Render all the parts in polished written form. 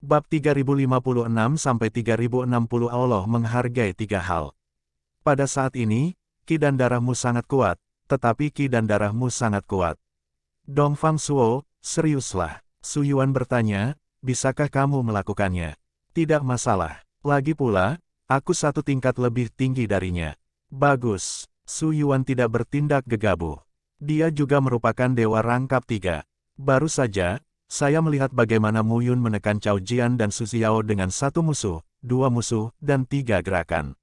Bab 3056-3060 Allah menghargai tiga hal. Pada saat ini, ki dan darahmu sangat kuat, tetapi ki dan darahmu sangat kuat. Dongfang Suo, seriuslah. Su Yuan bertanya, bisakah kamu melakukannya? Tidak masalah. Lagi pula, aku satu tingkat lebih tinggi darinya. Bagus. Su Yuan tidak bertindak gegabah. Dia juga merupakan dewa rangkap 3. Baru saja, saya melihat bagaimana Mu Yun menekan Cao Jian dan Su Xiao dengan 1 musuh, 2 musuh, dan 3 gerakan.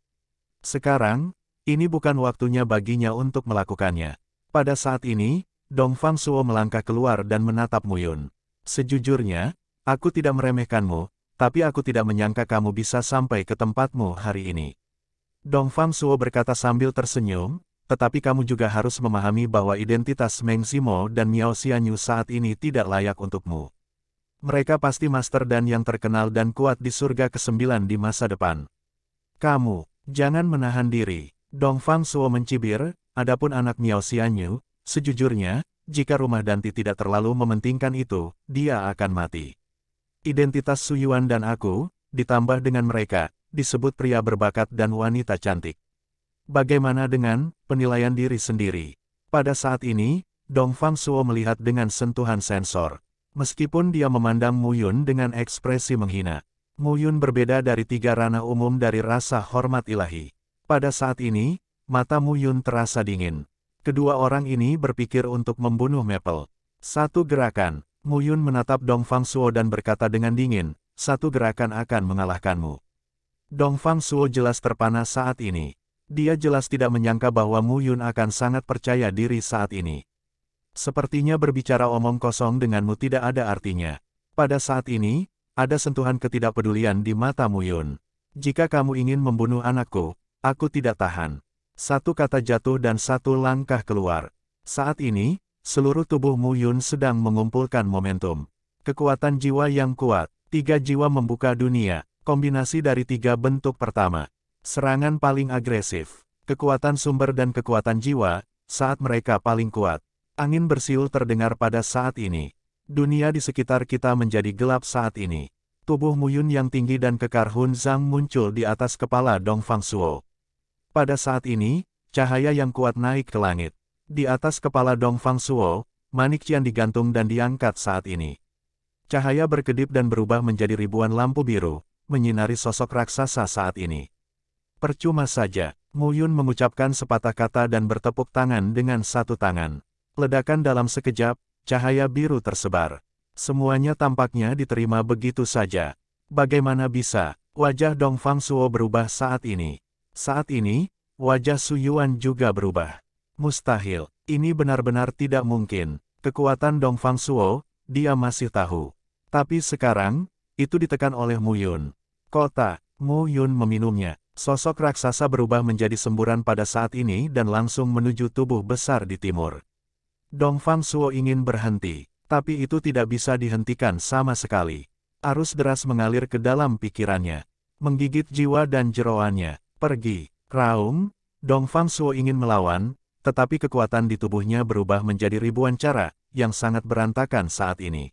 Sekarang, ini bukan waktunya baginya untuk melakukannya. Pada saat ini, Dongfang Suo melangkah keluar dan menatap Mu Yun. Sejujurnya, aku tidak meremehkanmu, tapi aku tidak menyangka kamu bisa sampai ke tempatmu hari ini. Dongfang Suo berkata sambil tersenyum, tetapi kamu juga harus memahami bahwa identitas Meng Zimo dan Miao Xianyu saat ini tidak layak untukmu. Mereka pasti master dan yang terkenal dan kuat di surga ke-9 di masa depan. Kamu, jangan menahan diri. Dongfang Suo mencibir, adapun anak Miao Xianyu, sejujurnya, jika rumah Danti tidak terlalu mementingkan itu, dia akan mati. Identitas Su Yuan dan aku, ditambah dengan mereka, disebut pria berbakat dan wanita cantik. Bagaimana dengan penilaian diri sendiri? Pada saat ini, Dongfang Suo melihat dengan sentuhan sensor. Meskipun dia memandang Mu Yun dengan ekspresi menghina. Mu Yun berbeda dari 3 ranah umum dari rasa hormat ilahi. Pada saat ini, mata Mu Yun terasa dingin. Kedua orang ini berpikir untuk membunuh Maple. 1 gerakan, Mu Yun menatap Dongfang Suo dan berkata dengan dingin, 1 gerakan akan mengalahkanmu. Dongfang Suo jelas terpana saat ini. Dia jelas tidak menyangka bahwa Mu Yun akan sangat percaya diri saat ini. Sepertinya berbicara omong kosong denganmu tidak ada artinya. Pada saat ini, ada sentuhan ketidakpedulian di mata Mu Yun. Jika kamu ingin membunuh anakku, aku tidak tahan. 1 kata jatuh dan 1 langkah keluar. Saat ini, seluruh tubuh Mu Yun sedang mengumpulkan momentum. Kekuatan jiwa yang kuat, 3 jiwa membuka dunia, kombinasi dari 3 bentuk pertama. Serangan paling agresif, kekuatan sumber dan kekuatan jiwa, saat mereka paling kuat. Angin bersiul terdengar pada saat ini. Dunia di sekitar kita menjadi gelap saat ini. Tubuh Mu Yun yang tinggi dan kekar Hun Zhang muncul di atas kepala Dongfang Suo. Pada saat ini, cahaya yang kuat naik ke langit. Di atas kepala Dongfang Suo, manik cian digantung dan diangkat saat ini. Cahaya berkedip dan berubah menjadi ribuan lampu biru, menyinari sosok raksasa saat ini. Percuma saja, Mu Yun mengucapkan sepatah kata dan bertepuk tangan dengan 1 tangan. Ledakan dalam sekejap, cahaya biru tersebar. Semuanya tampaknya diterima begitu saja. Bagaimana bisa, wajah Dongfang Suo berubah saat ini. Saat ini, wajah Su Yuan juga berubah. Mustahil, ini benar-benar tidak mungkin. Kekuatan Dongfang Suo, dia masih tahu. Tapi sekarang, itu ditekan oleh Mu Yun. Kota, Mu Yun meminumnya. Sosok raksasa berubah menjadi semburan pada saat ini dan langsung menuju tubuh besar di timur. Dongfang Suo ingin berhenti, tapi itu tidak bisa dihentikan sama sekali. Arus deras mengalir ke dalam pikirannya, menggigit jiwa dan jeroannya. Pergi, raung, Dongfang Suo ingin melawan, tetapi kekuatan di tubuhnya berubah menjadi ribuan cara, yang sangat berantakan saat ini.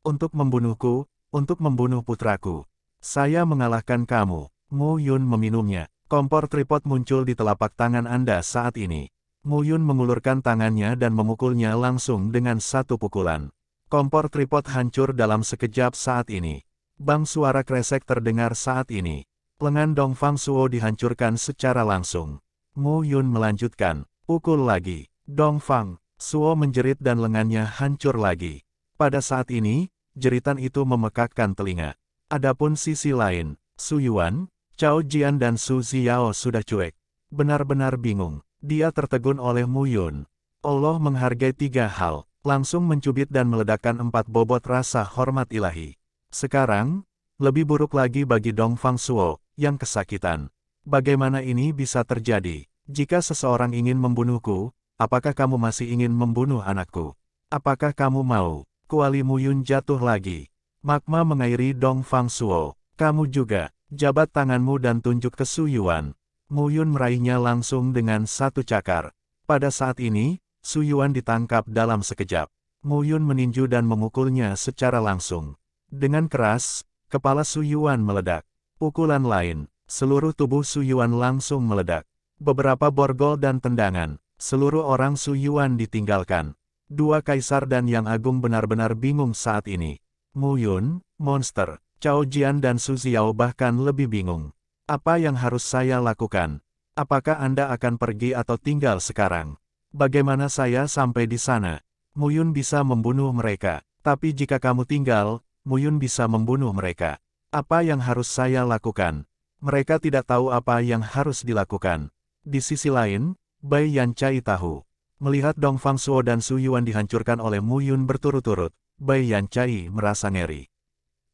Untuk membunuhku, untuk membunuh putraku. Saya mengalahkan kamu. Mu Yun meminumnya. Kompor tripod muncul di telapak tangan Anda saat ini. Mu Yun mengulurkan tangannya dan memukulnya langsung dengan 1 pukulan. Kompor tripod hancur dalam sekejap saat ini. Bang suara kresek terdengar saat ini. Lengan Dongfang Suo dihancurkan secara langsung. Mu Yun melanjutkan. Pukul lagi. Dongfang Suo menjerit dan lengannya hancur lagi. Pada saat ini, jeritan itu memekakkan telinga. Adapun sisi lain, Su Yuan, Cao Jian dan Su Xiao sudah cuek. Benar-benar bingung. Dia tertegun oleh Mu Yun. Allah menghargai 3 hal. Langsung mencubit dan meledakkan 4 bobot rasa hormat ilahi. Sekarang, lebih buruk lagi bagi Dongfang Suo, yang kesakitan. Bagaimana ini bisa terjadi? Jika seseorang ingin membunuhku, apakah kamu masih ingin membunuh anakku? Apakah kamu mau? Kuali Mu Yun jatuh lagi. Magma mengairi Dongfang Suo. Kamu juga. Jabat tanganmu dan tunjuk ke Su Yuan. Mu Yun meraihnya langsung dengan 1 cakar. Pada saat ini, Su Yuan ditangkap dalam sekejap. Mu Yun meninju dan memukulnya secara langsung. Dengan keras, Kepala Su Yuan meledak. Pukulan lain, seluruh tubuh Su Yuan langsung meledak. Beberapa borgol dan tendangan, seluruh orang Su Yuan ditinggalkan. Dua kaisar dan Yang Agung benar-benar bingung saat ini. Mu Yun, monster, Cao Jian dan Su Xiao bahkan lebih bingung. Apa yang harus saya lakukan? Apakah Anda akan pergi atau tinggal sekarang? Bagaimana saya sampai di sana? Mu Yun bisa membunuh mereka, tapi jika kamu tinggal, Mu Yun bisa membunuh mereka. Apa yang harus saya lakukan? Mereka tidak tahu apa yang harus dilakukan. Di sisi lain, Bai Yancai tahu. Melihat Dong Fangsuo dan Su Yuan dihancurkan oleh Mu Yun berturut-turut, Bai Yancai merasa ngeri.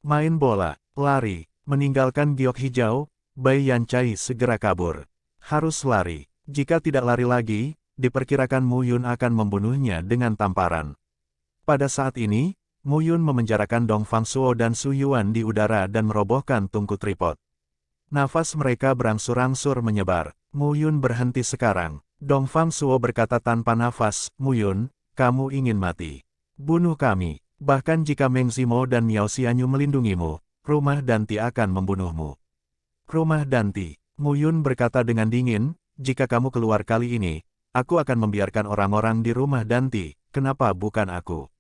Main bola, lari, meninggalkan giok hijau, Bai Yancai segera kabur. Harus lari. Jika tidak lari lagi, diperkirakan Mu Yun akan membunuhnya dengan tamparan. Pada saat ini, Mu Yun memenjarakan Dong Fangsuo dan Su Yuan di udara dan merobohkan tungku tripod. Nafas mereka berangsur-angsur menyebar. Mu Yun berhenti sekarang. Dong Fangsuo berkata tanpa nafas, Mu Yun, kamu ingin mati. Bunuh kami. Bahkan jika Meng Zimo dan Miao Xianyu melindungimu, Rumah Danti akan membunuhmu. Rumah Danti, Mu Yun berkata dengan dingin, jika kamu keluar kali ini, aku akan membiarkan orang-orang di Rumah Danti, kenapa bukan aku?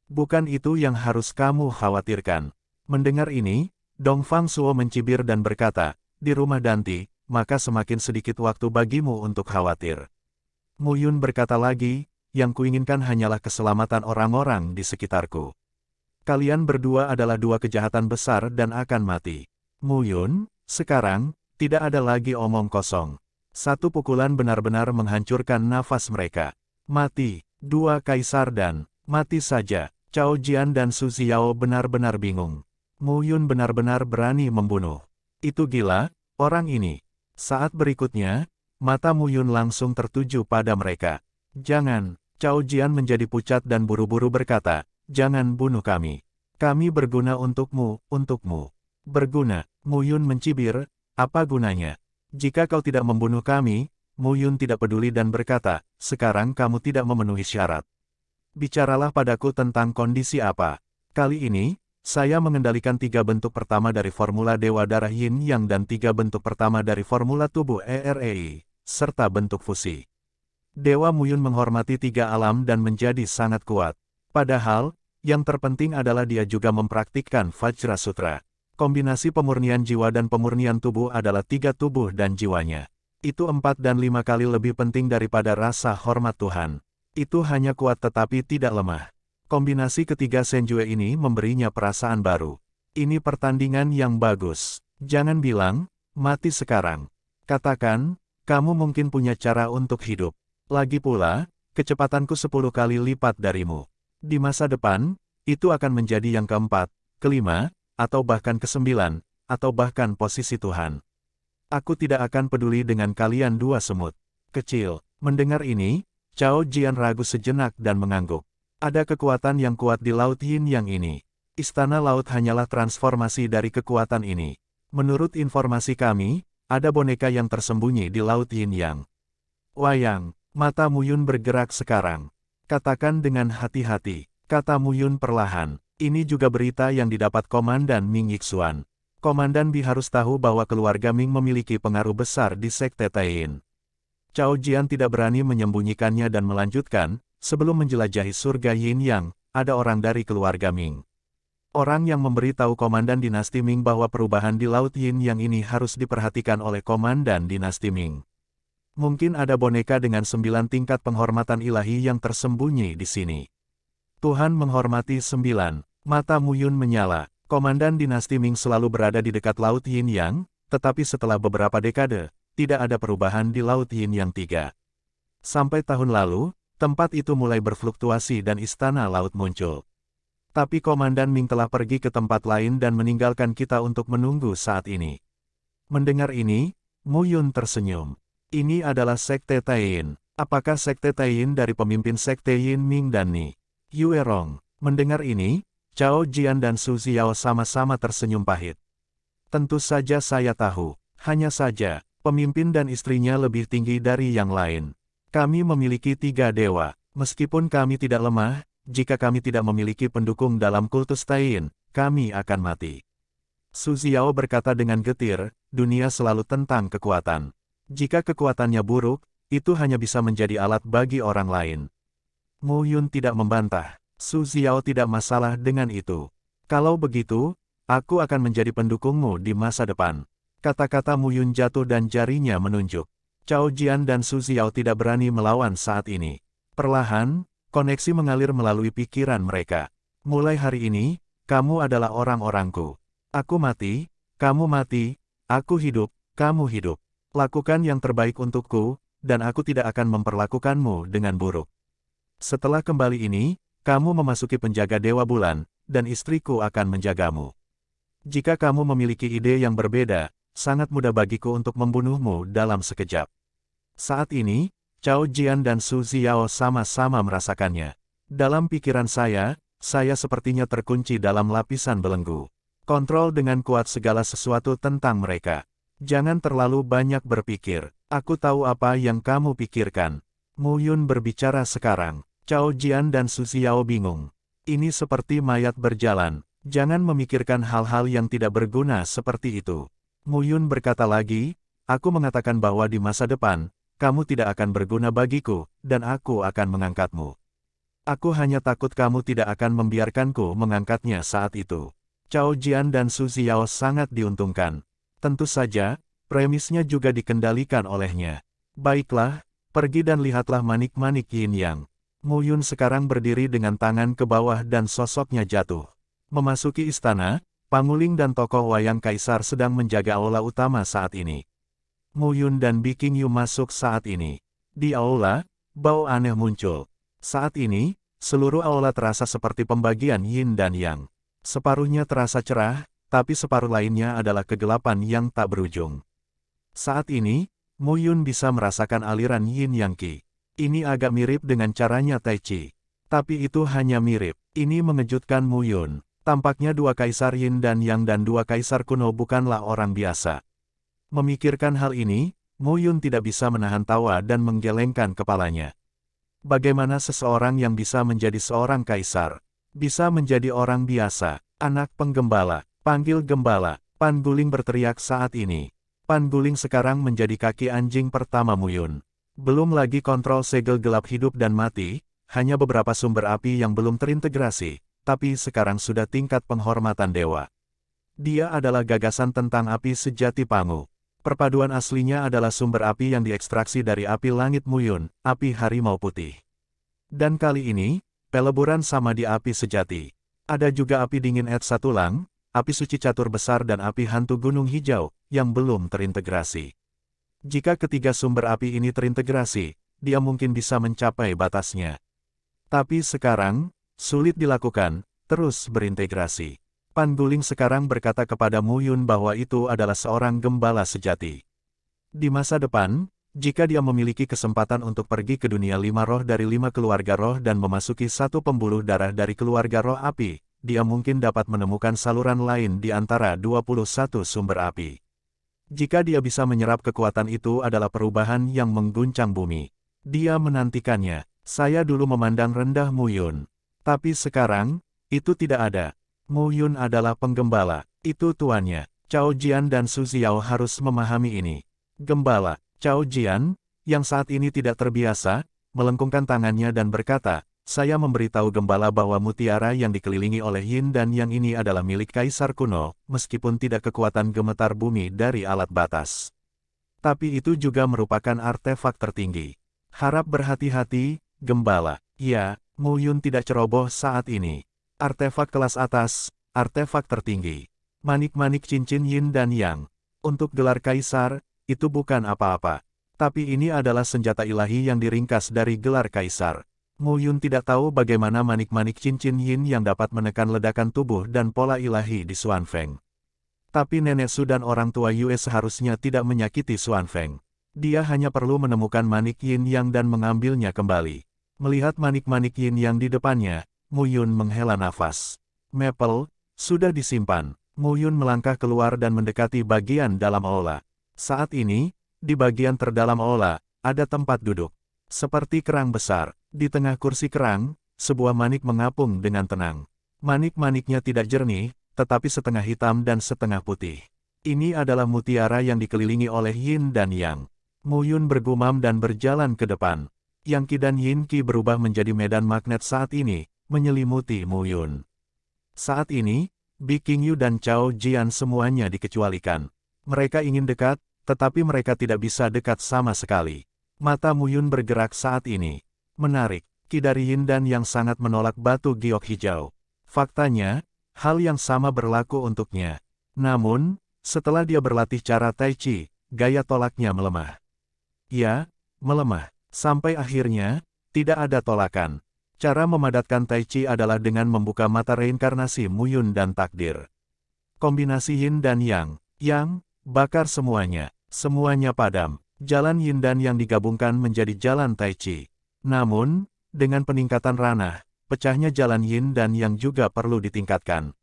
Bukan itu yang harus kamu khawatirkan. Mendengar ini, Dong Fangsuo mencibir dan berkata, di Rumah Danti, maka semakin sedikit waktu bagimu untuk khawatir. Mu Yun berkata lagi, yang kuinginkan hanyalah keselamatan orang-orang di sekitarku. Kalian berdua adalah dua kejahatan besar dan akan mati. Mu Yun, sekarang, tidak ada lagi omong kosong. Satu pukulan benar-benar menghancurkan nafas mereka. Mati, dua kaisar dan, mati saja. Cao Jian dan Su Xiao benar-benar bingung. Mu Yun benar-benar berani membunuh. Itu gila, orang ini. Saat berikutnya, mata Mu Yun langsung tertuju pada mereka. Jangan, Cao Jian menjadi pucat dan buru-buru berkata, jangan bunuh kami. Kami berguna untukmu, untukmu. Berguna, Mu Yun mencibir, apa gunanya? Jika kau tidak membunuh kami, Mu Yun tidak peduli dan berkata, sekarang kamu tidak memenuhi syarat. Bicaralah padaku tentang kondisi apa. Kali ini, saya mengendalikan 3 bentuk pertama dari formula Dewa Darah Yin Yang dan 3 bentuk pertama dari formula tubuh EREI, serta bentuk fusi. Dewa Mu Yun menghormati 3 alam dan menjadi sangat kuat. Padahal, yang terpenting adalah dia juga mempraktikkan Vajra Sutra. Kombinasi pemurnian jiwa dan pemurnian tubuh adalah 3 tubuh dan jiwanya. Itu 4 dan 5 kali lebih penting daripada rasa hormat Tuhan. Itu hanya kuat tetapi tidak lemah. Kombinasi ketiga Senjue ini memberinya perasaan baru. Ini pertandingan yang bagus. Jangan bilang, mati sekarang. Katakan, kamu mungkin punya cara untuk hidup. Lagi pula, kecepatanku 10 kali lipat darimu. Di masa depan, itu akan menjadi yang keempat, kelima, atau bahkan kesembilan, atau bahkan posisi Tuhan. Aku tidak akan peduli dengan kalian dua semut kecil. Mendengar ini, Cao Jian ragu sejenak dan mengangguk. Ada kekuatan yang kuat di Laut Yin Yang ini. Istana Laut hanyalah transformasi dari kekuatan ini. Menurut informasi kami, ada boneka yang tersembunyi di Laut Yin Yang. Wayang, mata Mu Yun bergerak sekarang. Katakan dengan hati-hati, kata Mu Yun perlahan. Ini juga berita yang didapat Komandan Ming Yixuan. Komandan Bi harus tahu bahwa keluarga Ming memiliki pengaruh besar di Sekte Taiyin. Cao Jian tidak berani menyembunyikannya dan melanjutkan, sebelum menjelajahi surga Yin Yang, ada orang dari keluarga Ming. Orang yang memberitahu Komandan Dinasti Ming bahwa perubahan di Laut Yin Yang ini harus diperhatikan oleh Komandan Dinasti Ming. Mungkin ada boneka dengan 9 tingkat penghormatan ilahi yang tersembunyi di sini. Tuhan menghormati 9. Mata Mu Yun menyala. Komandan Dinasti Ming selalu berada di dekat Laut Yin Yang, tetapi setelah beberapa dekade, tidak ada perubahan di Laut Yin Yang 3. Sampai tahun lalu, tempat itu mulai berfluktuasi dan istana laut muncul. Tapi Komandan Ming telah pergi ke tempat lain dan meninggalkan kita untuk menunggu saat ini. Mendengar ini, Mu Yun tersenyum. Ini adalah Sekte Taiyin. Apakah Sekte Taiyin dari pemimpin Sekte Yin Ming dan Ni Yuerong? Mendengar ini, Cao Jian dan Su Xiao sama-sama tersenyum pahit. Tentu saja saya tahu, hanya saja, pemimpin dan istrinya lebih tinggi dari yang lain. Kami memiliki 3 dewa, meskipun kami tidak lemah, jika kami tidak memiliki pendukung dalam kultus Taiyin, kami akan mati. Su Xiao berkata dengan getir, dunia selalu tentang kekuatan. Jika kekuatannya buruk, itu hanya bisa menjadi alat bagi orang lain. Mu Yun tidak membantah. Su Xiao tidak masalah dengan itu. Kalau begitu, aku akan menjadi pendukungmu di masa depan. Kata-kata Mu Yun jatuh dan jarinya menunjuk. Cao Jian dan Su Xiao tidak berani melawan saat ini. Perlahan, koneksi mengalir melalui pikiran mereka. Mulai hari ini, kamu adalah orang-orangku. Aku mati, kamu mati, aku hidup, kamu hidup. Lakukan yang terbaik untukku, dan aku tidak akan memperlakukanmu dengan buruk. Setelah kembali ini, kamu memasuki penjaga Dewa Bulan, dan istriku akan menjagamu. Jika kamu memiliki ide yang berbeda, sangat mudah bagiku untuk membunuhmu dalam sekejap. Saat ini, Cao Jian dan Su Xiao sama-sama merasakannya. Dalam pikiran saya sepertinya terkunci dalam lapisan belenggu. Kontrol dengan kuat segala sesuatu tentang mereka. Jangan terlalu banyak berpikir. Aku tahu apa yang kamu pikirkan. Mu Yun berbicara sekarang. Cao Jian dan Su Xiao bingung. Ini seperti mayat berjalan. Jangan memikirkan hal-hal yang tidak berguna seperti itu. Mu Yun berkata lagi, aku mengatakan bahwa di masa depan, kamu tidak akan berguna bagiku, dan aku akan mengangkatmu. Aku hanya takut kamu tidak akan membiarkanku mengangkatnya saat itu. Cao Jian dan Su Xiao sangat diuntungkan. Tentu saja, premisnya juga dikendalikan olehnya. Baiklah, pergi dan lihatlah manik-manik yin yang. Mu Yun sekarang berdiri dengan tangan ke bawah dan sosoknya jatuh. Memasuki istana, Panguling dan tokoh wayang kaisar sedang menjaga aula utama saat ini. Mu Yun dan Bi Qingyu masuk saat ini. Di aula, bau aneh muncul. Saat ini, seluruh aula terasa seperti pembagian yin dan yang. Separuhnya terasa cerah, tapi separuh lainnya adalah kegelapan yang tak berujung. Saat ini, Mu Yun bisa merasakan aliran yin yang qi. Ini agak mirip dengan caranya Tai Chi. Tapi itu hanya mirip. Ini mengejutkan Mu Yun. Tampaknya dua kaisar yin dan yang dan dua kaisar kuno bukanlah orang biasa. Memikirkan hal ini, Mu Yun tidak bisa menahan tawa dan menggelengkan kepalanya. Bagaimana seseorang yang bisa menjadi seorang kaisar? Bisa menjadi orang biasa, anak penggembala, panggil gembala. Pan Guling berteriak saat ini. Pan Guling sekarang menjadi kaki anjing pertama Mu Yun. Belum lagi kontrol segel gelap hidup dan mati, hanya beberapa sumber api yang belum terintegrasi, tapi sekarang sudah tingkat penghormatan dewa. Dia adalah gagasan tentang api sejati Pangu. Perpaduan aslinya adalah sumber api yang diekstraksi dari api langit Mu Yun, api harimau putih. Dan kali ini, peleburan sama di api sejati. Ada juga api dingin Satulang, api suci catur besar dan api hantu gunung hijau, yang belum terintegrasi. Jika ketiga sumber api ini terintegrasi, dia mungkin bisa mencapai batasnya. Tapi sekarang, sulit dilakukan, terus berintegrasi. Pan Guling sekarang berkata kepada Mu Yun bahwa itu adalah seorang gembala sejati. Di masa depan, jika dia memiliki kesempatan untuk pergi ke dunia 5 roh dari 5 keluarga roh dan memasuki satu pembuluh darah dari keluarga roh api, dia mungkin dapat menemukan saluran lain di antara 21 sumber api. Jika dia bisa menyerap kekuatan itu adalah perubahan yang mengguncang bumi. Dia menantikannya. Saya dulu memandang rendah Mu Yun. Tapi sekarang, itu tidak ada. Mu Yun adalah penggembala. Itu tuannya. Cao Jian dan Su Xiao harus memahami ini. Gembala. Cao Jian, yang saat ini tidak terbiasa, melengkungkan tangannya dan berkata, saya memberitahu gembala bahwa mutiara yang dikelilingi oleh yin dan yang ini adalah milik kaisar kuno, meskipun tidak kekuatan gemetar bumi dari alat batas. Tapi itu juga merupakan artefak tertinggi. Harap berhati-hati, gembala. Ya, Mu Yun tidak ceroboh saat ini. Artefak kelas atas, artefak tertinggi. Manik-manik cincin yin dan yang. Untuk gelar kaisar, itu bukan apa-apa. Tapi ini adalah senjata ilahi yang diringkas dari gelar kaisar. Mu Yun tidak tahu bagaimana manik-manik cincin yin yang dapat menekan ledakan tubuh dan pola ilahi di Xuanfeng. Tapi nenek Su dan orang tua Yue seharusnya tidak menyakiti Xuanfeng. Dia hanya perlu menemukan manik yin yang dan mengambilnya kembali. Melihat manik-manik yin yang di depannya, Mu Yun menghela nafas. Maple, sudah disimpan. Mu Yun melangkah keluar dan mendekati bagian dalam aula. Saat ini, di bagian terdalam aula, ada tempat duduk. Seperti kerang besar. Di tengah kursi kerang, sebuah manik mengapung dengan tenang. Manik-maniknya tidak jernih, tetapi setengah hitam dan setengah putih. Ini adalah mutiara yang dikelilingi oleh yin dan yang. Mu Yun bergumam dan berjalan ke depan. Yang Qi dan Yin Qi berubah menjadi medan magnet saat ini, menyelimuti Mu Yun. Saat ini, Bi Qingyu dan Cao Jian semuanya dikecualikan. Mereka ingin dekat, tetapi mereka tidak bisa dekat sama sekali. Mata Mu Yun bergerak saat ini. Menarik, Qi dari Yin dan yang sangat menolak batu giok hijau. Faktanya, hal yang sama berlaku untuknya. Namun, setelah dia berlatih cara Tai Chi, gaya tolaknya melemah. Ya, melemah. Sampai akhirnya, tidak ada tolakan. Cara memadatkan Tai Chi adalah dengan membuka mata reinkarnasi Mu Yun dan takdir. Kombinasi Yin dan Yang, bakar semuanya. Semuanya padam. Jalan Yin dan Yang digabungkan menjadi jalan Tai Chi. Namun, dengan peningkatan ranah, pecahnya jalan Yin dan Yang juga perlu ditingkatkan.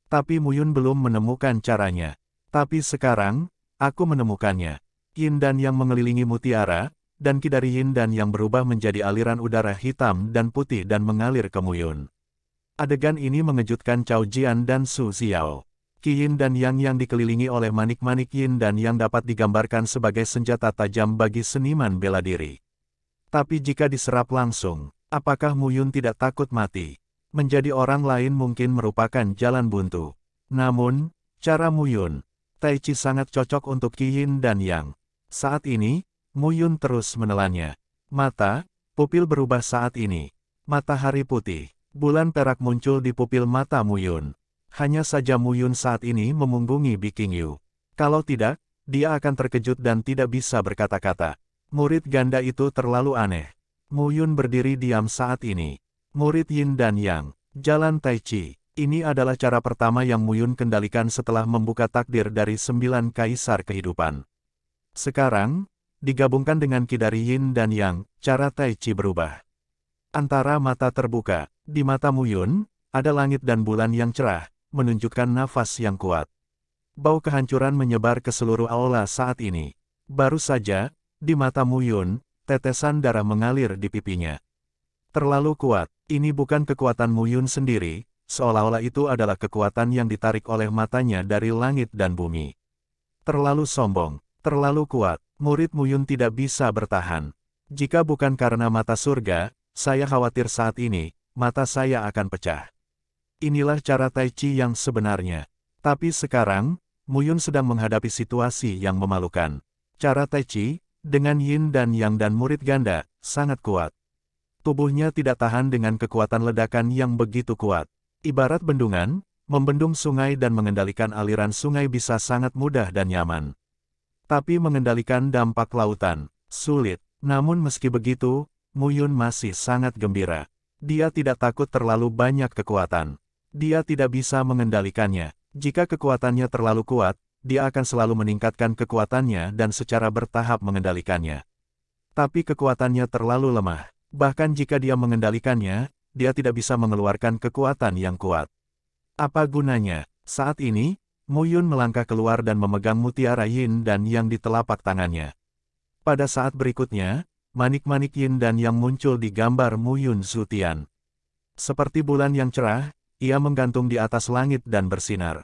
Tapi Mu Yun belum menemukan caranya. Tapi sekarang, aku menemukannya. Yin dan Yang mengelilingi mutiara, dan Qi dari Yin dan Yang berubah menjadi aliran udara hitam dan putih dan mengalir ke Mu Yun. Adegan ini mengejutkan Cao Jian dan Su Xiao. Qi Yin dan yang dikelilingi oleh manik-manik Yin dan Yang dapat digambarkan sebagai senjata tajam bagi seniman bela diri. Tapi jika diserap langsung, apakah Mu Yun tidak takut mati? Menjadi orang lain mungkin merupakan jalan buntu. Namun, cara Mu Yun, Tai Chi sangat cocok untuk Qi Yin dan Yang. Saat ini, Mu Yun terus menelannya. Mata, pupil berubah saat ini. Matahari putih, bulan perak muncul di pupil mata Mu Yun. Hanya saja Mu Yun saat ini memunggungi Bi Qingyu. Kalau tidak, dia akan terkejut dan tidak bisa berkata-kata. Murid ganda itu terlalu aneh. Mu Yun berdiri diam saat ini. Murid Yin dan Yang, jalan Tai Chi. Ini adalah cara pertama yang Mu Yun kendalikan setelah membuka takdir dari 9 kaisar kehidupan. Sekarang, digabungkan dengan Qi dari Yin dan Yang, cara Tai Chi berubah. Antara mata terbuka, di mata Mu Yun, ada langit dan bulan yang cerah, menunjukkan nafas yang kuat. Bau kehancuran menyebar ke seluruh aula saat ini. Baru saja, di mata Mu Yun, tetesan darah mengalir di pipinya. Terlalu kuat, ini bukan kekuatan Mu Yun sendiri, seolah-olah itu adalah kekuatan yang ditarik oleh matanya dari langit dan bumi. Terlalu sombong, terlalu kuat, murid Mu Yun tidak bisa bertahan. Jika bukan karena mata surga, saya khawatir saat ini, mata saya akan pecah. Inilah cara Tai Chi yang sebenarnya. Tapi sekarang, Mu Yun sedang menghadapi situasi yang memalukan. Cara Tai Chi, dengan Yin dan Yang dan murid ganda, sangat kuat. Tubuhnya tidak tahan dengan kekuatan ledakan yang begitu kuat. Ibarat bendungan, membendung sungai dan mengendalikan aliran sungai bisa sangat mudah dan nyaman. Tapi mengendalikan dampak lautan, sulit. Namun meski begitu, Mu Yun masih sangat gembira. Dia tidak takut terlalu banyak kekuatan. Dia tidak bisa mengendalikannya. Jika kekuatannya terlalu kuat, dia akan selalu meningkatkan kekuatannya dan secara bertahap mengendalikannya. Tapi kekuatannya terlalu lemah. Bahkan jika dia mengendalikannya, dia tidak bisa mengeluarkan kekuatan yang kuat. Apa gunanya? Saat ini, Mu Yun melangkah keluar dan memegang mutiara Yin dan Yang di telapak tangannya. Pada saat berikutnya, manik-manik Yin dan Yang muncul di gambar Mu Yun Zutian. Seperti bulan yang cerah, ia menggantung di atas langit dan bersinar.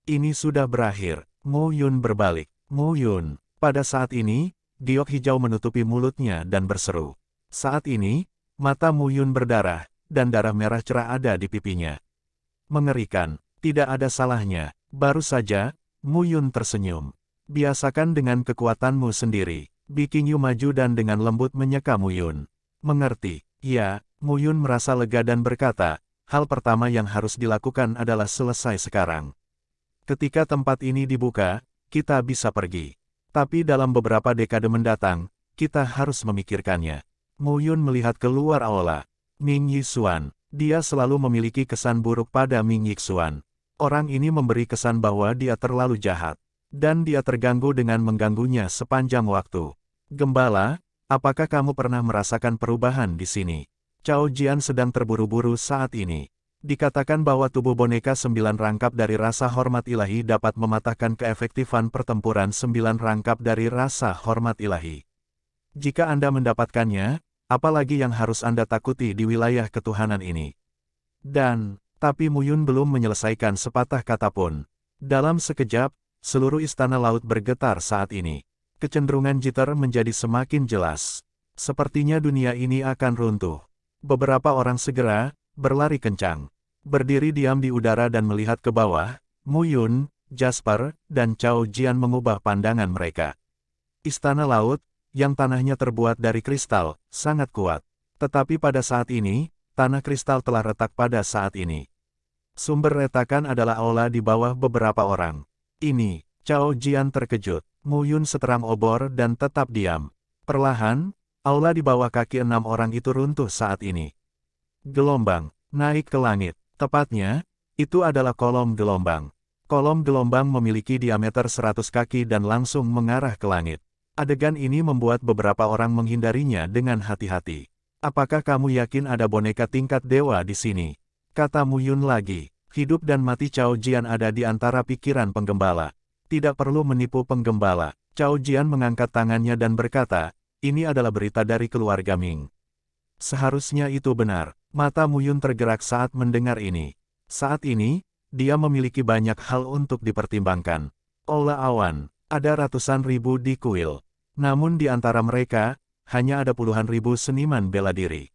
Ini sudah berakhir. Mu Yun berbalik. Mu Yun. Pada saat ini, giok hijau menutupi mulutnya dan berseru. Saat ini, mata Mu Yun berdarah, dan darah merah cerah ada di pipinya. Mengerikan, tidak ada salahnya. Baru saja, Mu Yun tersenyum. Biasakan dengan kekuatanmu sendiri. Bi Qingyu maju dan dengan lembut menyeka Mu Yun. Mengerti, ya, Mu Yun merasa lega dan berkata, hal pertama yang harus dilakukan adalah selesai sekarang. Ketika tempat ini dibuka, kita bisa pergi. Tapi dalam beberapa dekade mendatang, kita harus memikirkannya. Mu Yun melihat keluar aula. Ming Yixuan. Dia selalu memiliki kesan buruk pada Ming Yixuan. Orang ini memberi kesan bahwa dia terlalu jahat. Dan dia terganggu dengan mengganggunya sepanjang waktu. Gembala, apakah kamu pernah merasakan perubahan di sini? Cao Jian sedang terburu-buru saat ini. Dikatakan bahwa tubuh boneka 9 rangkap dari rasa hormat ilahi dapat mematahkan keefektifan pertempuran 9 rangkap dari rasa hormat ilahi. Jika Anda mendapatkannya, apalagi yang harus Anda takuti di wilayah ketuhanan ini? Dan, Tapi Muyun belum menyelesaikan sepatah kata pun. Dalam sekejap, seluruh istana laut bergetar saat ini. Kecenderungan Jeter menjadi semakin jelas. Sepertinya dunia ini akan runtuh. Beberapa orang segera berlari kencang. Berdiri diam di udara dan melihat ke bawah, Muyun, Jasper, dan Cao Jian mengubah pandangan mereka. Istana laut, yang tanahnya terbuat dari kristal, sangat kuat. Tetapi pada saat ini, tanah kristal telah retak pada saat ini. Sumber retakan adalah aula di bawah beberapa orang. Ini, Cao Jian terkejut. Muyun seterang obor dan tetap diam. Perlahan, aula di bawah kaki 6 orang itu runtuh saat ini. Gelombang, naik ke langit. Tepatnya, itu adalah kolom gelombang. Kolom gelombang memiliki diameter 100 kaki dan langsung mengarah ke langit. Adegan ini membuat beberapa orang menghindarinya dengan hati-hati. Apakah kamu yakin ada boneka tingkat dewa di sini? Kata Muyun lagi. Hidup dan mati Cao Jian ada di antara pikiran penggembala. Tidak perlu menipu penggembala. Cao Jian mengangkat tangannya dan berkata, ini adalah berita dari keluarga Ming. Seharusnya itu benar. Mata Muyun tergerak saat mendengar ini. Saat ini, dia memiliki banyak hal untuk dipertimbangkan. Olah awan, ada ratusan ribu di kuil. Namun di antara mereka, hanya ada puluhan ribu seniman bela diri.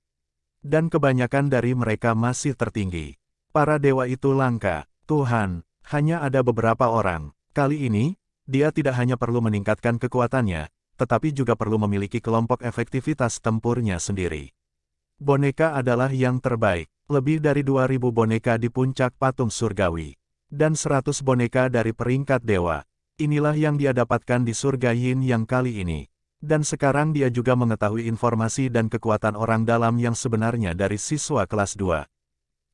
Dan kebanyakan dari mereka masih tertinggi. Para dewa itu langka. Tuhan, hanya ada beberapa orang. Kali ini, dia tidak hanya perlu meningkatkan kekuatannya, tetapi juga perlu memiliki kelompok efektivitas tempurnya sendiri. Boneka adalah yang terbaik. Lebih dari 2000 boneka di puncak patung surgawi. Dan 100 boneka dari peringkat dewa. Inilah yang dia dapatkan di surga Yin yang kali ini. Dan sekarang dia juga mengetahui informasi dan kekuatan orang dalam yang sebenarnya dari siswa kelas 2.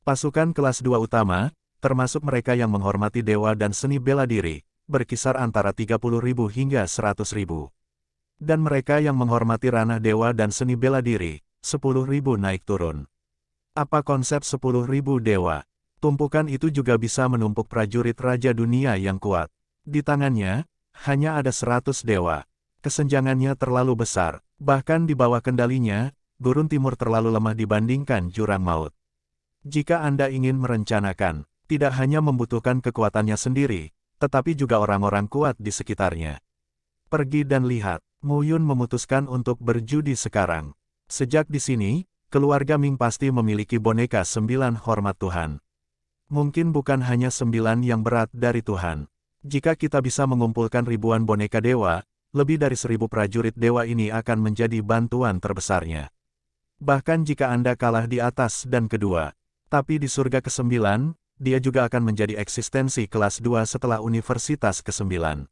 Pasukan kelas 2 utama, termasuk mereka yang menghormati dewa dan seni bela diri, berkisar antara 30.000 hingga 100.000. Dan mereka yang menghormati ranah dewa dan seni bela diri, 10.000 naik turun. Apa konsep 10.000 dewa? Tumpukan itu juga bisa menumpuk prajurit raja dunia yang kuat. Di tangannya, hanya ada 100 dewa. Kesenjangannya terlalu besar, bahkan di bawah kendalinya, Gurun Timur terlalu lemah dibandingkan Jurang Maut. Jika Anda ingin merencanakan, tidak hanya membutuhkan kekuatannya sendiri, tetapi juga orang-orang kuat di sekitarnya. Pergi dan lihat. Muyun memutuskan untuk berjudi sekarang. Sejak di sini, keluarga Ming pasti memiliki boneka 9 hormat Tuhan. Mungkin bukan hanya 9 yang berat dari Tuhan. Jika kita bisa mengumpulkan ribuan boneka dewa, lebih dari 1000 prajurit dewa ini akan menjadi bantuan terbesarnya. Bahkan jika Anda kalah di atas dan kedua, tapi di surga ke-9, dia juga akan menjadi eksistensi kelas 2 setelah universitas ke-9.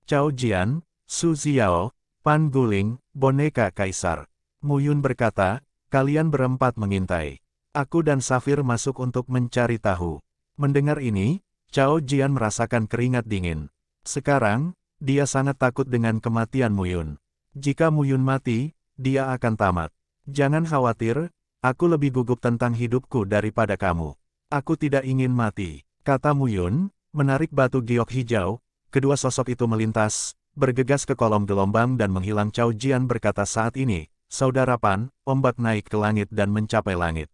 Cao Jian, Su Xiao, Pan Guling, boneka kaisar. Muyun berkata, kalian berempat mengintai. Aku dan Safir masuk untuk mencari tahu. Mendengar ini, Cao Jian merasakan keringat dingin. Sekarang, dia sangat takut dengan kematian Muyun. Jika Muyun mati, dia akan tamat. Jangan khawatir, aku lebih gugup tentang hidupku daripada kamu. Aku tidak ingin mati, kata Muyun, menarik batu giok hijau. Kedua sosok itu melintas, bergegas ke kolom gelombang dan menghilang. Cao Jian berkata saat ini, Saudara Pan, ombak naik ke langit dan mencapai langit.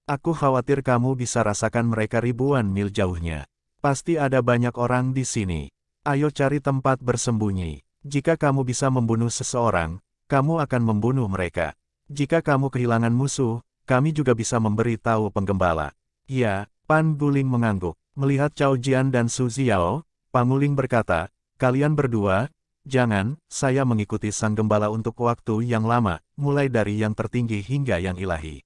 Aku khawatir kamu bisa rasakan mereka ribuan mil jauhnya. Pasti ada banyak orang di sini. Ayo cari tempat bersembunyi. Jika kamu bisa membunuh seseorang, kamu akan membunuh mereka. Jika kamu kehilangan musuh, kami juga bisa memberi tahu penggembala. Ya, Pan Guling mengangguk. Melihat Cao Jian dan Su Xiao, Panguling berkata, kalian berdua, jangan, saya mengikuti sang gembala untuk waktu yang lama, mulai dari yang tertinggi hingga yang ilahi.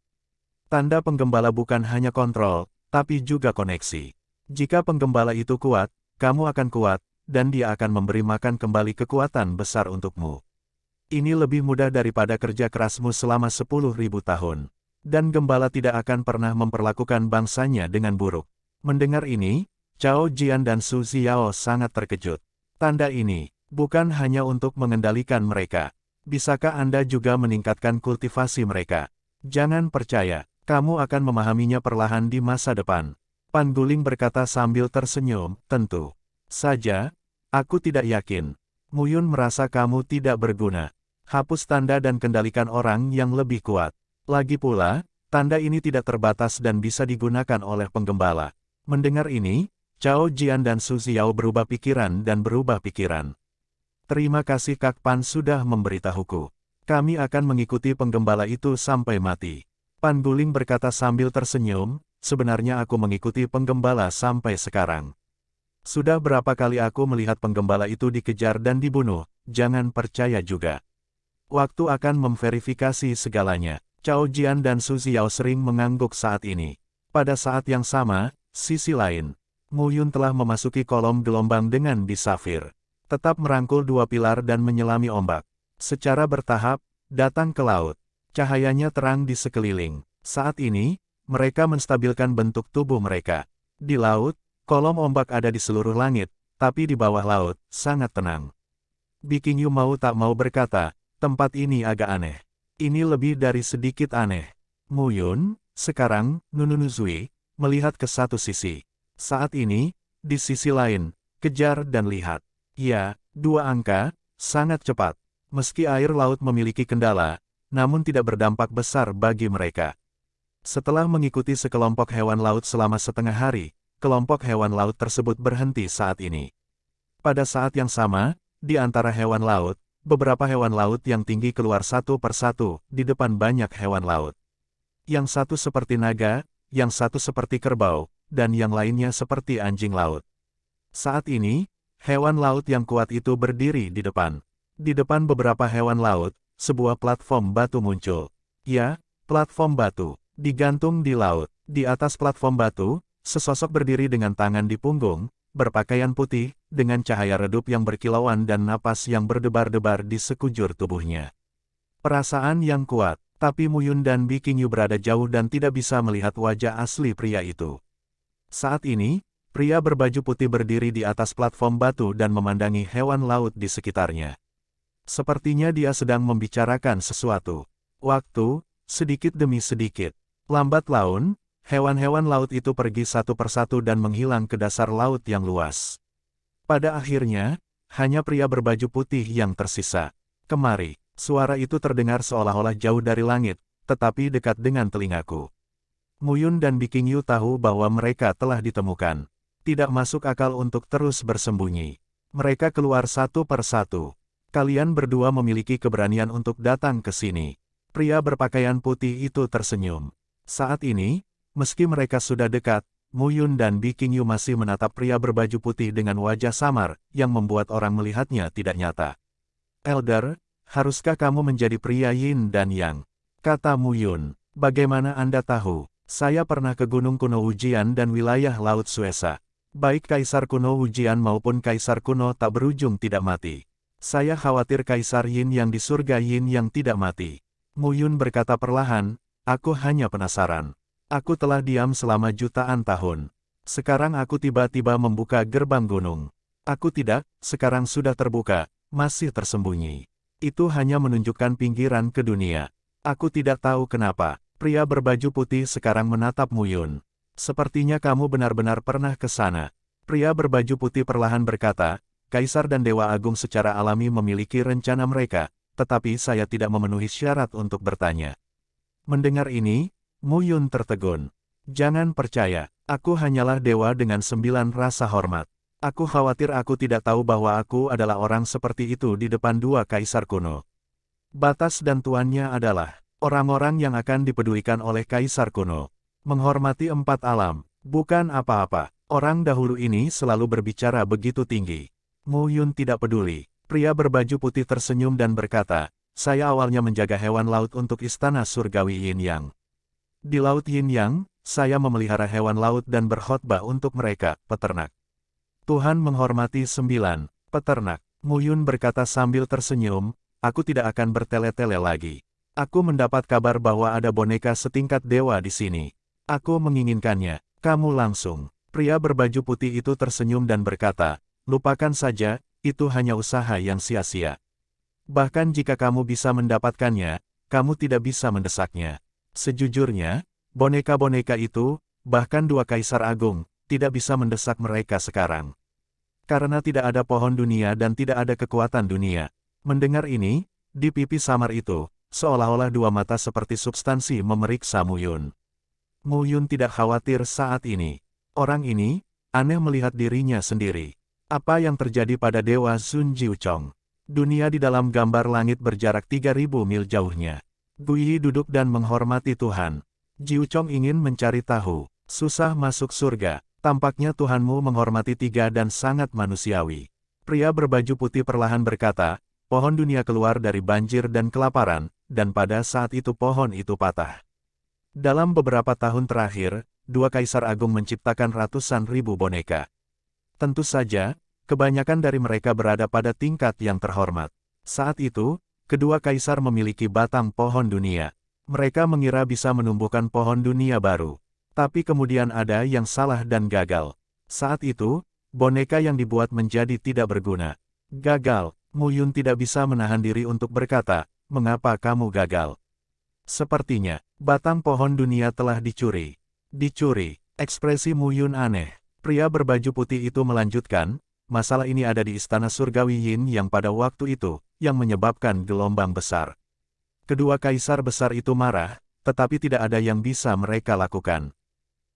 Tanda penggembala bukan hanya kontrol, tapi juga koneksi. Jika penggembala itu kuat, kamu akan kuat, dan dia akan memberi makan kembali kekuatan besar untukmu. Ini lebih mudah daripada kerja kerasmu selama 10.000 tahun. Dan gembala tidak akan pernah memperlakukan bangsanya dengan buruk. Mendengar ini, Cao Jian dan Su Xiao sangat terkejut. Tanda ini, bukan hanya untuk mengendalikan mereka. Bisakah Anda juga meningkatkan kultivasi mereka? Jangan percaya, kamu akan memahaminya perlahan di masa depan. Pan Guling berkata sambil tersenyum, tentu saja, aku tidak yakin. Muyun merasa kamu tidak berguna. Hapus tanda dan kendalikan orang yang lebih kuat. Lagi pula, Tanda ini tidak terbatas dan bisa digunakan oleh penggembala. Mendengar ini, Cao Jian dan Su Xiao berubah pikiran dan berubah pikiran. Terima kasih Kak Pan sudah memberitahuku. Kami akan mengikuti penggembala itu sampai mati. Pan Guling berkata sambil tersenyum, sebenarnya aku mengikuti penggembala sampai sekarang. Sudah berapa kali aku melihat penggembala itu dikejar dan dibunuh, jangan percaya juga. Waktu akan memverifikasi segalanya. Cao Jian dan Su Xiao sering mengangguk saat ini. Pada saat yang sama, sisi lain, Mu Yun telah memasuki kolom gelombang dengan disafir. Tetap merangkul dua pilar dan menyelami ombak. Secara bertahap, datang ke laut. Cahayanya terang di sekeliling. Saat ini, mereka menstabilkan bentuk tubuh mereka. Di laut, kolom ombak ada di seluruh langit, tapi di bawah laut, sangat tenang. Biking Yu mau tak mau berkata, tempat ini agak aneh. Ini lebih dari sedikit aneh. Mu Yun, sekarang, Nununuzui, melihat ke satu sisi. Saat ini, di sisi lain, kejar dan lihat. Ya, dua angka, sangat cepat. Meski air laut memiliki kendala, namun tidak berdampak besar bagi mereka. Setelah mengikuti sekelompok hewan laut selama setengah hari, kelompok hewan laut tersebut berhenti saat ini. Pada saat yang sama, di antara hewan laut, beberapa hewan laut yang tinggi keluar satu persatu, di depan banyak hewan laut. Yang satu seperti naga, yang satu seperti kerbau, dan yang lainnya seperti anjing laut. Saat ini, hewan laut yang kuat itu berdiri di depan. Di depan beberapa hewan laut, sebuah platform batu muncul. Ya, platform batu, digantung di laut. Di atas platform batu, sesosok berdiri dengan tangan di punggung, berpakaian putih, dengan cahaya redup yang berkilauan dan napas yang berdebar-debar di sekujur tubuhnya. Perasaan yang kuat, tapi Mu Yun dan Biking Yu berada jauh dan tidak bisa melihat wajah asli pria itu. Saat ini, pria berbaju putih berdiri di atas platform batu dan memandangi hewan laut di sekitarnya. Sepertinya dia sedang membicarakan sesuatu. Waktu, sedikit demi sedikit. Lambat laun, hewan-hewan laut itu pergi satu persatu dan menghilang ke dasar laut yang luas. Pada akhirnya, hanya pria berbaju putih yang tersisa. Kemari, suara itu terdengar seolah-olah jauh dari langit, tetapi dekat dengan telingaku. Mu Yun dan Biking Yu tahu bahwa mereka telah ditemukan. Tidak masuk akal untuk terus bersembunyi. Mereka keluar satu persatu. Kalian berdua memiliki keberanian untuk datang ke sini. Pria berpakaian putih itu tersenyum. Saat ini, meski mereka sudah dekat, Mu Yun dan Biking Yu masih menatap pria berbaju putih dengan wajah samar, yang membuat orang melihatnya tidak nyata. Elder, haruskah kamu menjadi pria Yin dan Yang? Kata Mu Yun. Bagaimana Anda tahu? Saya pernah ke Gunung Kuno Wujian dan wilayah Laut Suesa. Baik Kaisar Kuno Wujian maupun Kaisar Kuno tak berujung tidak mati. Saya khawatir Kaisar Yin yang di surga Yin yang tidak mati. Mu Yun berkata perlahan, aku hanya penasaran. Aku telah diam selama jutaan tahun. Sekarang aku tiba-tiba membuka gerbang gunung. Aku tidak, sekarang sudah terbuka, masih tersembunyi. Itu hanya menunjukkan pinggiran ke dunia. Aku tidak tahu kenapa. Pria berbaju putih sekarang menatap Mu Yun. Sepertinya kamu benar-benar pernah ke sana. Pria berbaju putih perlahan berkata, Kaisar dan Dewa Agung secara alami memiliki rencana mereka, tetapi saya tidak memenuhi syarat untuk bertanya. Mendengar ini, Mu Yun tertegun. Jangan percaya, aku hanyalah dewa dengan 9 rasa hormat. Aku khawatir aku tidak tahu bahwa aku adalah orang seperti itu di depan dua kaisar kuno. Batas dan tuannya adalah orang-orang yang akan dipedulikan oleh kaisar kuno. Menghormati 4 alam, bukan apa-apa. Orang dahulu ini selalu berbicara begitu tinggi. Mu Yun tidak peduli. Pria berbaju putih tersenyum dan berkata, saya awalnya menjaga hewan laut untuk istana surgawi Yin Yang. Di Laut Yin Yang, saya memelihara hewan laut dan berkhotbah untuk mereka, peternak. Tuhan menghormati 9 peternak. Mu Yun berkata sambil tersenyum, aku tidak akan bertele-tele lagi. Aku mendapat kabar bahwa ada boneka setingkat dewa di sini. Aku menginginkannya. Kamu langsung. Pria berbaju putih itu tersenyum dan berkata, lupakan saja, itu hanya usaha yang sia-sia. Bahkan jika kamu bisa mendapatkannya, kamu tidak bisa mendesaknya. Sejujurnya, boneka-boneka itu, bahkan dua kaisar agung, tidak bisa mendesak mereka sekarang. Karena tidak ada pohon dunia dan tidak ada kekuatan dunia. Mendengar ini, di pipi samar itu, seolah-olah dua mata seperti substansi memeriksa Mu Yun. Mu Yun tidak khawatir saat ini. Orang ini, aneh melihat dirinya sendiri. Apa yang terjadi pada Dewa Sun Jiuchong? Dunia di dalam gambar langit berjarak 3.000 mil jauhnya. Guiyi duduk dan menghormati Tuhan. Jiuchong ingin mencari tahu. Susah masuk surga. Tampaknya Tuhanmu menghormati tiga dan sangat manusiawi. Pria berbaju putih perlahan berkata, pohon dunia keluar dari banjir dan kelaparan, dan pada saat itu pohon itu patah. Dalam beberapa tahun terakhir, dua kaisar agung menciptakan ratusan ribu boneka. Tentu saja, kebanyakan dari mereka berada pada tingkat yang terhormat. Saat itu, kedua kaisar memiliki batang pohon dunia. Mereka mengira bisa menumbuhkan pohon dunia baru. Tapi kemudian ada yang salah dan gagal. Saat itu, boneka yang dibuat menjadi tidak berguna. Gagal, Mu Yun tidak bisa menahan diri untuk berkata, mengapa kamu gagal? Sepertinya, batang pohon dunia telah dicuri. Dicuri, ekspresi Mu Yun aneh. Pria berbaju putih itu melanjutkan, masalah ini ada di istana surgawi Yin yang pada waktu itu, yang menyebabkan gelombang besar. Kedua kaisar besar itu marah, tetapi tidak ada yang bisa mereka lakukan.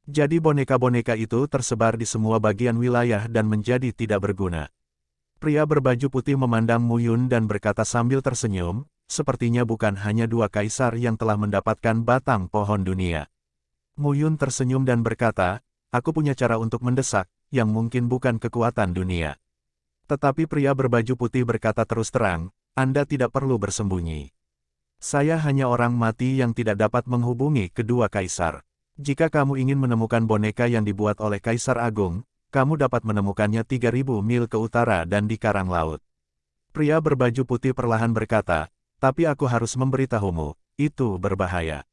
Jadi boneka-boneka itu tersebar di semua bagian wilayah dan menjadi tidak berguna. Pria berbaju putih memandang Mu Yun dan berkata sambil tersenyum, sepertinya bukan hanya dua kaisar yang telah mendapatkan batang pohon dunia. Mu Yun tersenyum dan berkata, aku punya cara untuk mendesak, yang mungkin bukan kekuatan dunia. Tetapi pria berbaju putih berkata terus terang, Anda tidak perlu bersembunyi. Saya hanya orang mati yang tidak dapat menghubungi kedua kaisar. Jika kamu ingin menemukan boneka yang dibuat oleh Kaisar Agung, kamu dapat menemukannya 3.000 mil ke utara dan di karang laut. Pria berbaju putih perlahan berkata, tapi aku harus memberitahumu, itu berbahaya.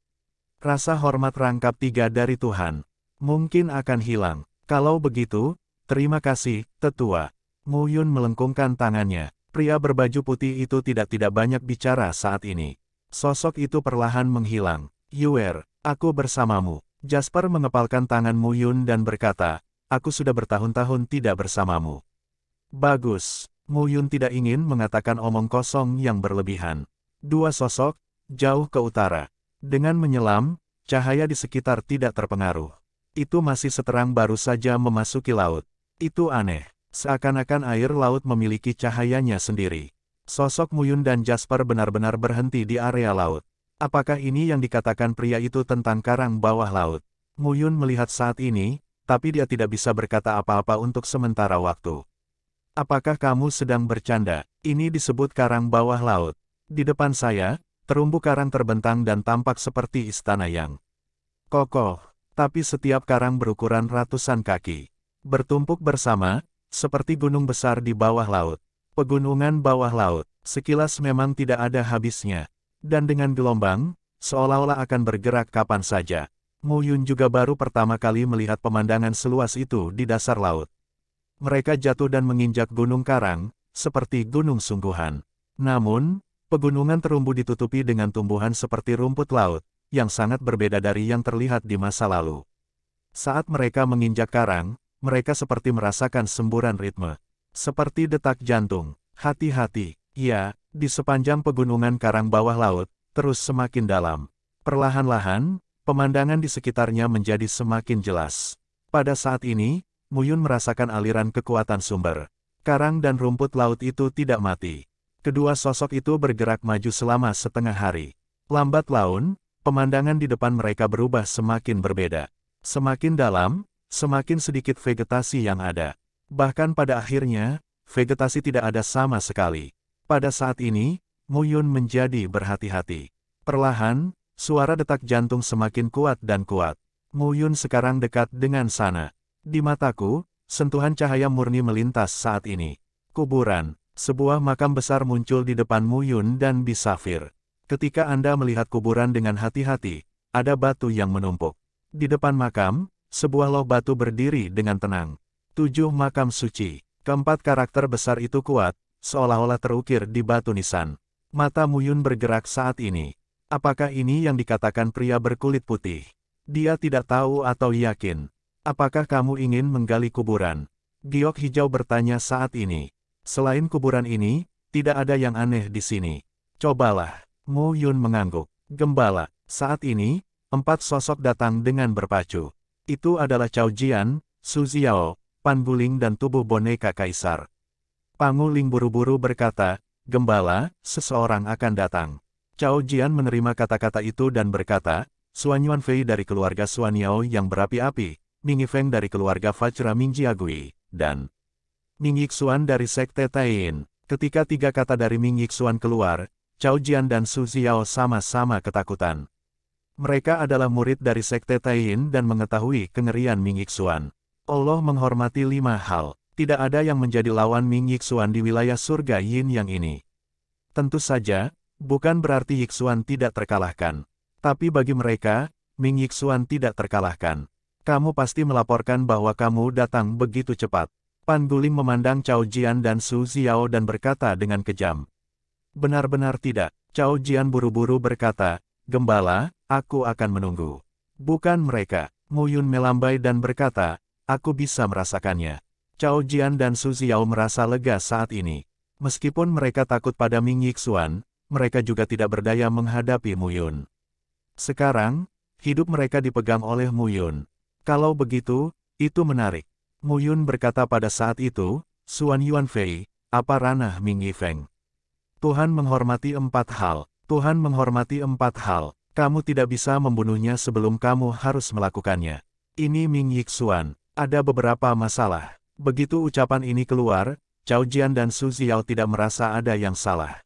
Rasa hormat rangkap tiga dari Tuhan, mungkin akan hilang. Kalau begitu, terima kasih, tetua. Mu Yun melengkungkan tangannya. Pria berbaju putih itu tidak banyak bicara saat ini. Sosok itu perlahan menghilang. Yuer, aku bersamamu. Jasper mengepalkan tangan Mu Yun dan berkata, aku sudah bertahun-tahun tidak bersamamu. Bagus, Mu Yun tidak ingin mengatakan omong kosong yang berlebihan. Dua sosok, jauh ke utara. Dengan menyelam, cahaya di sekitar tidak terpengaruh. Itu masih seterang baru saja memasuki laut. Itu aneh, seakan-akan air laut memiliki cahayanya sendiri. Sosok Mu Yun dan Jasper benar-benar berhenti di area laut. Apakah ini yang dikatakan pria itu tentang karang bawah laut? Mu Yun melihat saat ini, tapi dia tidak bisa berkata apa-apa untuk sementara waktu. Apakah kamu sedang bercanda? Ini disebut karang bawah laut. Di depan saya, terumbu karang terbentang dan tampak seperti istana yang kokoh, tapi setiap karang berukuran ratusan kaki. Bertumpuk bersama, seperti gunung besar di bawah laut. Pegunungan bawah laut, sekilas memang tidak ada habisnya. Dan dengan gelombang, seolah-olah akan bergerak kapan saja. Mu Yun juga baru pertama kali melihat pemandangan seluas itu di dasar laut. Mereka jatuh dan menginjak gunung karang, seperti gunung sungguhan. Namun, pegunungan terumbu ditutupi dengan tumbuhan seperti rumput laut, yang sangat berbeda dari yang terlihat di masa lalu. Saat mereka menginjak karang, mereka seperti merasakan semburan ritme. Seperti detak jantung. Hati-hati, ya. Di sepanjang pegunungan karang bawah laut, terus semakin dalam. Perlahan-lahan, pemandangan di sekitarnya menjadi semakin jelas. Pada saat ini, Mu Yun merasakan aliran kekuatan sumber. Karang dan rumput laut itu tidak mati. Kedua sosok itu bergerak maju selama setengah hari. Lambat laun, pemandangan di depan mereka berubah semakin berbeda. Semakin dalam, semakin sedikit vegetasi yang ada. Bahkan pada akhirnya, vegetasi tidak ada sama sekali. Pada saat ini, Mu Yun menjadi berhati-hati. Perlahan, suara detak jantung semakin kuat dan kuat. Mu Yun sekarang dekat dengan sana. Di mataku, sentuhan cahaya murni melintas saat ini. Kuburan, sebuah makam besar muncul di depan Mu Yun dan Bisafir. Ketika Anda melihat kuburan dengan hati-hati, ada batu yang menumpuk. Di depan makam, sebuah loh batu berdiri dengan tenang. 7 makam suci. Keempat karakter besar itu kuat, seolah-olah terukir di batu nisan. Mata Mu Yun bergerak saat ini. Apakah ini yang dikatakan pria berkulit putih? Dia tidak tahu atau yakin. Apakah kamu ingin menggali kuburan? Giok hijau bertanya saat ini. Selain kuburan ini, tidak ada yang aneh di sini. Cobalah. Mu Yun mengangguk. Gembala, saat ini, 4 sosok datang dengan berpacu. Itu adalah Cao Jian, Su Xiao, Pan Buling dan tubuh boneka kaisar. Pangu Ling buru-buru berkata, Gembala, seseorang akan datang. Cao Jian menerima kata-kata itu dan berkata, Suan Yuanfei dari keluarga Suan Yao yang berapi-api, Ming Yifeng dari keluarga Fajra Mingjiagui, dan Ming Yixuan dari Sekte Taiyin. Ketika 3 kata dari Ming Yixuan keluar, Cao Jian dan Su Xiao sama-sama ketakutan. Mereka adalah murid dari Sekte Taiyin dan mengetahui kengerian Ming Yixuan. Allah menghormati 5 hal. Tidak ada yang menjadi lawan Ming Yixuan di wilayah surga Yin yang ini. Tentu saja, bukan berarti Yixuan tidak terkalahkan. Tapi bagi mereka, Ming Yixuan tidak terkalahkan. Kamu pasti melaporkan bahwa kamu datang begitu cepat. Pan Guling memandang Cao Jian dan Su Xiao dan berkata dengan kejam. Benar-benar tidak. Cao Jian buru-buru berkata, Gembala, aku akan menunggu. Bukan mereka. Mu Yun melambai dan berkata, aku bisa merasakannya. Cao Jian dan Su Xiao merasa lega saat ini. Meskipun mereka takut pada Ming Yixuan, mereka juga tidak berdaya menghadapi Mu Yun. Sekarang, hidup mereka dipegang oleh Mu Yun. Kalau begitu, itu menarik. Mu Yun berkata pada saat itu, Suan Yuanfei, apa ranah Ming Yifeng? Tuhan menghormati 4 hal. Tuhan menghormati 4 hal. Kamu tidak bisa membunuhnya sebelum kamu harus melakukannya. Ini Ming Yixuan. Ada beberapa masalah. Begitu ucapan ini keluar, Cao Jian dan Su Xiao tidak merasa ada yang salah.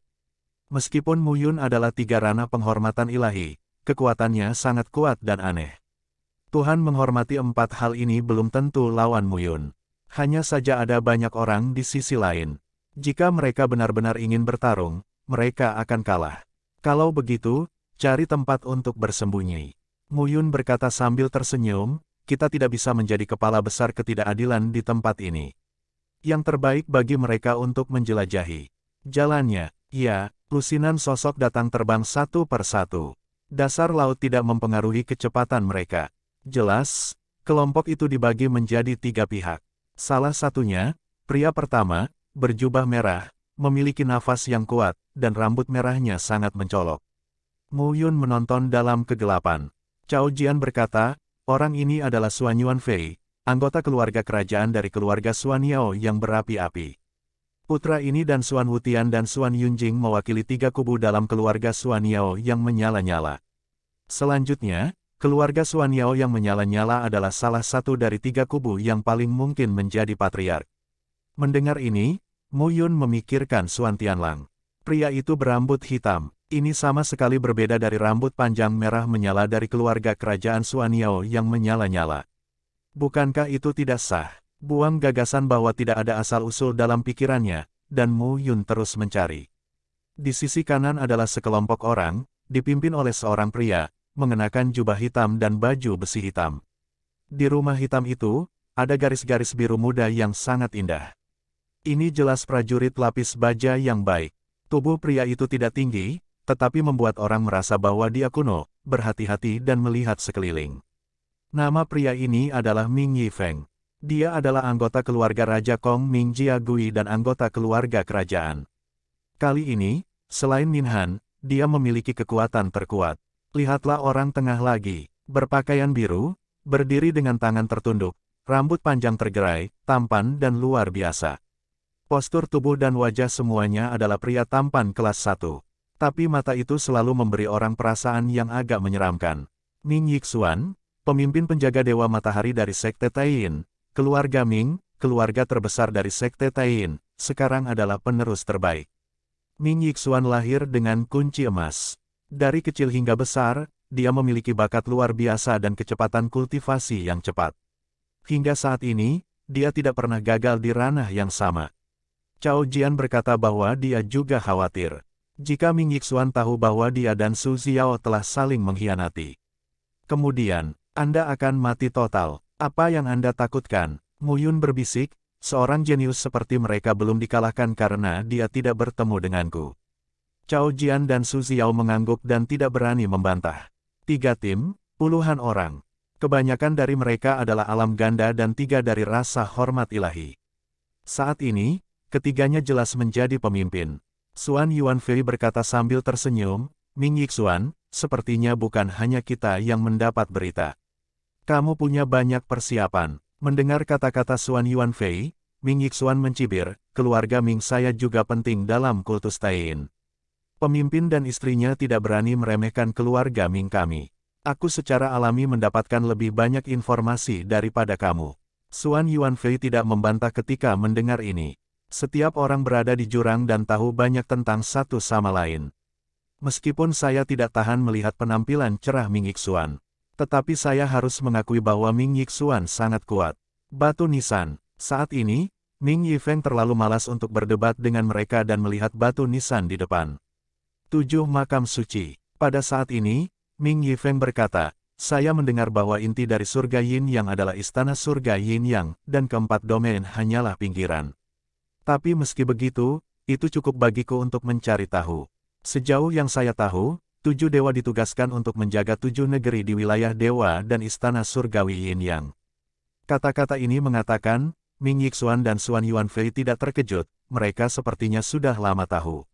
Meskipun Mu Yun adalah 3 ranah penghormatan ilahi, kekuatannya sangat kuat dan aneh. Tuhan menghormati 4 hal ini belum tentu lawan Mu Yun. Hanya saja ada banyak orang di sisi lain. Jika mereka benar-benar ingin bertarung, mereka akan kalah. Kalau begitu, cari tempat untuk bersembunyi. Mu Yun berkata sambil tersenyum, kita tidak bisa menjadi kepala besar ketidakadilan di tempat ini. Yang terbaik bagi mereka untuk menjelajahi jalannya, ya, lusinan sosok datang terbang satu per satu. Dasar laut tidak mempengaruhi kecepatan mereka. Jelas, kelompok itu dibagi menjadi 3 pihak. Salah satunya, pria pertama, berjubah merah, memiliki nafas yang kuat, dan rambut merahnya sangat mencolok. Mu Yun menonton dalam kegelapan. Cao Jian berkata, orang ini adalah Suan Yuanfei, anggota keluarga kerajaan dari keluarga Suan Yao yang berapi-api. Putra ini dan Suan Wutian dan Suan Yunjing mewakili 3 kubu dalam keluarga Suan Yao yang menyala-nyala. Selanjutnya, keluarga Suan Yao yang menyala-nyala adalah salah satu dari 3 kubu yang paling mungkin menjadi patriark. Mendengar ini, Mu Yun memikirkan Suan Tianlang. Pria itu berambut hitam. Ini sama sekali berbeda dari rambut panjang merah menyala dari keluarga kerajaan Suan Yao yang menyala-nyala. Bukankah itu tidak sah? Buang gagasan bahwa tidak ada asal-usul dalam pikirannya, dan Mu Yun terus mencari. Di sisi kanan adalah sekelompok orang, dipimpin oleh seorang pria, mengenakan jubah hitam dan baju besi hitam. Di rumah hitam itu, ada garis-garis biru muda yang sangat indah. Ini jelas prajurit lapis baja yang baik. Tubuh pria itu tidak tinggi, tetapi membuat orang merasa bahwa dia kuno, berhati-hati dan melihat sekeliling. Nama pria ini adalah Ming Yifeng. Dia adalah anggota keluarga Raja Kong Ming Jiagui dan anggota keluarga kerajaan. Kali ini, selain Min Han, dia memiliki kekuatan terkuat. Lihatlah orang tengah lagi, berpakaian biru, berdiri dengan tangan tertunduk, rambut panjang tergerai, tampan dan luar biasa. Postur tubuh dan wajah semuanya adalah pria tampan kelas 1. Tapi mata itu selalu memberi orang perasaan yang agak menyeramkan. Ming Yixuan, pemimpin penjaga Dewa Matahari dari Sekte Taiyin, keluarga Ming, keluarga terbesar dari Sekte Taiyin, sekarang adalah penerus terbaik. Ming Yixuan lahir dengan kunci emas. Dari kecil hingga besar, dia memiliki bakat luar biasa dan kecepatan kultivasi yang cepat. Hingga saat ini, dia tidak pernah gagal di ranah yang sama. Cao Jian berkata bahwa dia juga khawatir jika Ming Yixuan tahu bahwa dia dan Su Xiao telah saling mengkhianati. Kemudian, Anda akan mati total. Apa yang Anda takutkan? Mu Yun berbisik, seorang jenius seperti mereka belum dikalahkan karena dia tidak bertemu denganku. Cao Jian dan Su Xiao mengangguk dan tidak berani membantah. 3 tim, puluhan orang. Kebanyakan dari mereka adalah alam ganda dan 3 dari rasa hormat ilahi. Saat ini, ketiganya jelas menjadi pemimpin. Suan Yuanfei berkata sambil tersenyum, Ming Yixuan, sepertinya bukan hanya kita yang mendapat berita. Kamu punya banyak persiapan. Mendengar kata-kata Xuan Yuanfei, Ming Yixuan mencibir, keluarga Ming saya juga penting dalam kultus Taiyin. Pemimpin dan istrinya tidak berani meremehkan keluarga Ming kami. Aku secara alami mendapatkan lebih banyak informasi daripada kamu. Xuan Yuanfei tidak membantah ketika mendengar ini. Setiap orang berada di jurang dan tahu banyak tentang satu sama lain. Meskipun saya tidak tahan melihat penampilan cerah Ming Yixuan, tetapi saya harus mengakui bahwa Ming Yixuan sangat kuat. Batu nisan. Saat ini, Ming Yifeng terlalu malas untuk berdebat dengan mereka dan melihat batu nisan di depan. 7 makam suci. Pada saat ini, Ming Yifeng berkata, saya mendengar bahwa inti dari surga Yin Yang adalah istana surga Yin Yang, dan keempat domain hanyalah pinggiran. Tapi meski begitu, itu cukup bagiku untuk mencari tahu. Sejauh yang saya tahu, 7 dewa ditugaskan untuk menjaga 7 negeri di wilayah dewa dan istana surgawi Yin Yang. Kata-kata ini mengatakan, Ming Yixuan dan Xuan Yuanfei tidak terkejut, mereka sepertinya sudah lama tahu.